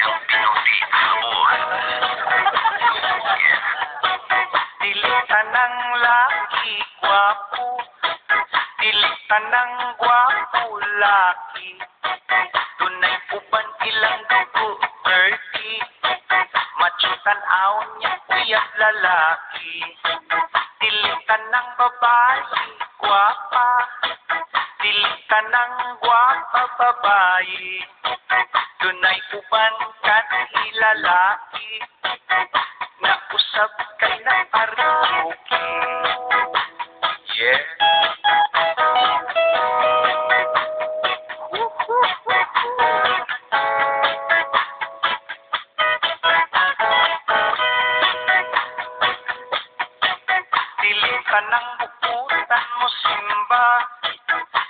ang pinuti amor. Dilitan ng laki, gwapo. Dilitan ng gwapo, laki. Tunay uban ilang dugo, 30. Machutan aon niya, uyab lalaki. Dilitan ng babae, gwapa. Dilitan ng gwapa, babae. Tunay uban kan ilalaki. Nausap kay ng parisuki. Yeah. Dilitan ng bukutan mo simba.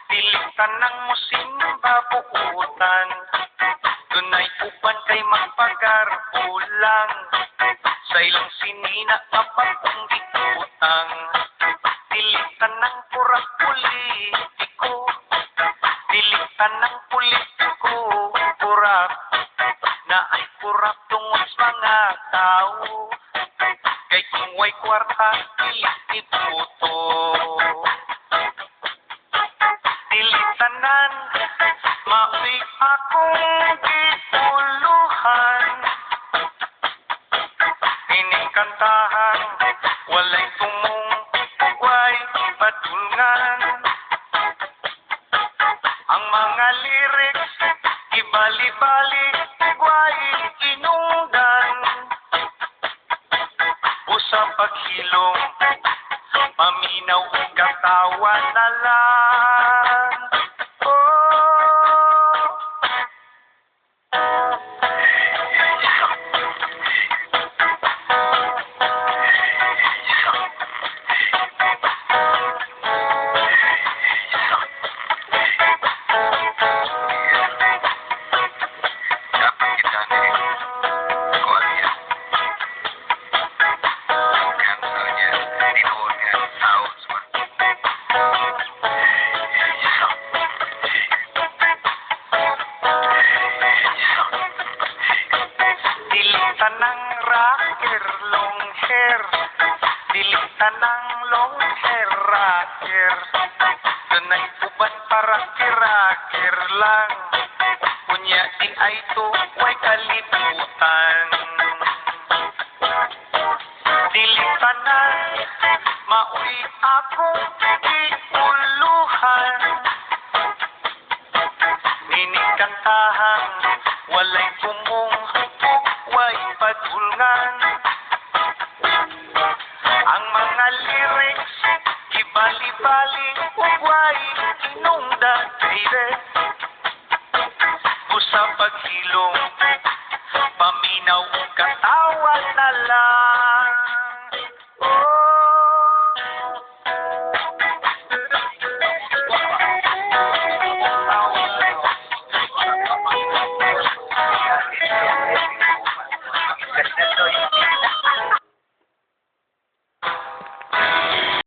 Dilitan ng musimba bukutan. Tunay uban kay magpagarpulang. Sa ilang sinina kapagong dikutang. Dilitan ng purang politiko. Dilitan ng politiko. Purak na ay purak tungod sa mga tao. Kay kung way kwarta, ibuto. Dilitanan, maui akong gipuluhan. Inikantahan, walay tumong ugway patulngan. Ang mga lyrics, ibali-bali, ugway inungdan. Usang paghilom, paminaw ang katawan na lang. Dilitan ng rocker, long hair. Dilitan ng long hair, rocker. Tunay uban para kiraker lang. Kunya di ay tuway kalibutan. Dilitan na, maui akong iuluhan. Ninikantahan, walay tumong way patulngan. Ang mga lyrics, ibali-bali, ugway inungdan, baby. Usang paghilom, paminaw ang katawan na lang.